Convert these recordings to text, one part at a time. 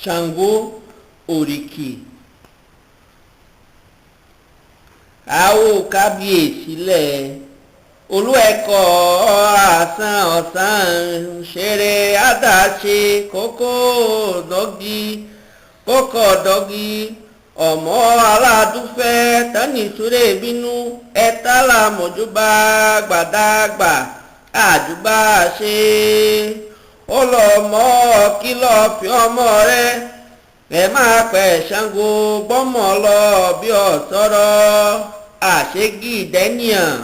Ṣàngó Òrìkì. Àwo kábíyèsí lẹ̀ olú ẹ̀kọ́ àsán ọ̀sán ṣeré àdáṣe kókó dọ́gí ọmọ aládùúfẹ́ tánisúré bínú ẹ̀tàlá mọ̀júbà gbàdàgbà àjùbà ṣe ó lọ mọ́ kìlọ̀ fi ọmọ rẹ ẹ máa pẹ̀ Ṣàngó gbọ́mọ lọ bí ọ̀sọ́rọ̀ àṣegí dẹ́nìyàn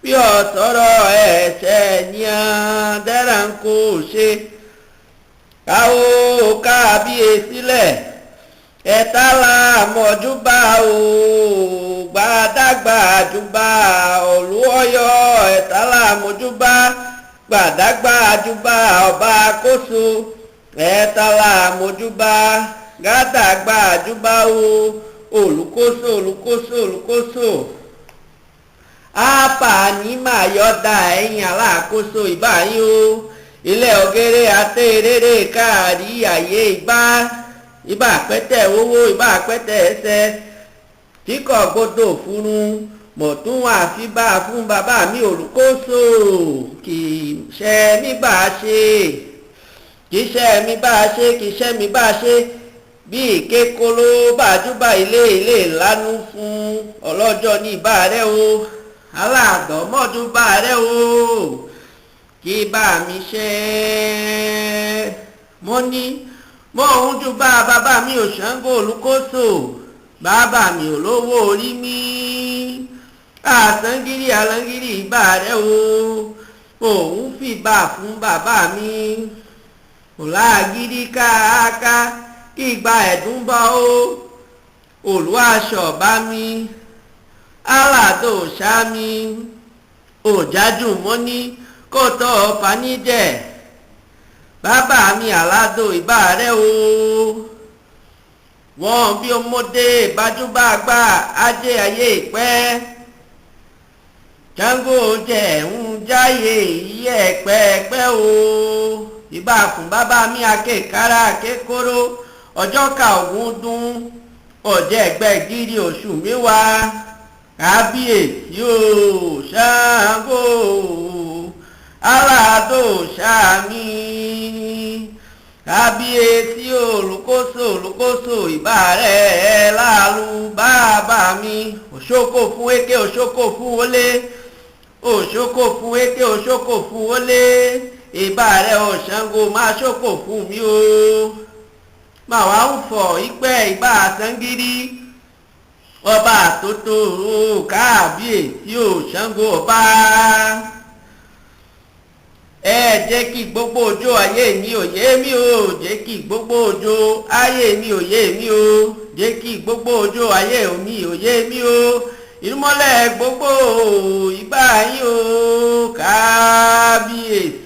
bí ọ̀sọ́rọ̀ ẹ̀ṣẹ̀ níyàn dẹ́ra ń kó ṣe káwó kábíyèsí lẹ̀ ẹ̀tàlá mọ̀júbà o gbàdàgbà àjùbà òlú Ọ̀yọ́ ẹ̀tàlá mọ̀júbà gbàdàgbà àjùbà ọba kóso ẹ̀tàlá mọ̀júbà gàdàgbà àjùbà o olùkóso àpàní máa yọ̀dà ẹ̀yìn aláàkóso ìbáyín o ilé ọ̀gẹ́rẹ́ àtẹ̀rẹ́rẹ́ káàrí àyè ìbá pẹ́tẹ́ owó ìbá pẹ́tẹ́ ẹsẹ̀ tí kò gbọdọ̀ fúnnu mọ̀tún àfibá fún bàbá mi olùkóso kì í ṣe mí bá ṣe bí ìkékoló bàjúbà ilé lánú fún ọlọ́jọ́ ní ìbá rẹ o aládọ́mọ́dúbà rẹ o kí bá mi ṣe mo ní mo ń júbà bàbá mi ò Ṣàngó Olùkóso bàbá mi ò lówó orí mi àsángírí alángírí ìbá rẹ o òun fìbà fún bàbá mi kò láàgírí káàká kí gba ẹ̀dùn bọ́ ó olùwàṣọ bá mi aládò ṣá mi òjájú mọ́ ní kó tọ́ faníjẹ̀ bàbá mi aládò ìbá rẹ o wọ́n bí ọmọdé bájúbà gbà ajé ayé ìpẹ́ Ṣàngó jẹ́ ń jáyé iye ẹ̀pẹ́ẹ̀pẹ́ o ìbá fún bàbá mi akékára akékóró ọjọ́ ká ògún dún ọ̀jẹ̀ ẹgbẹ́gírí oṣù mẹ́wàá kábíyèsí o Ṣàngó aládò ṣáàmì kábíyèsí olùkóso ìbá rẹ̀ láàlú bàbá mi òṣókò fún èké òṣókò fún wọlé òṣókò fún èké òṣókò fún wọlé ìbá rẹ̀ ò Ṣàngó máa ṣókò fún mi o máa wá ń fọ ìpẹ́ ìbá àsángírí ọba àtótó kábíyèsí ò Ṣàngó ọba ẹ jẹ́ kí gbogbo ọjọ́ ayé mi ò yé mi o jẹ́ kí gbogbo ọjọ́ ayé mi ò yé mi o jẹ́ kí gbogbo ọjọ́ ayé mi ò yé mi o ìrúmọ́lẹ̀ gbogbo ìbá yín o kábíyèsí.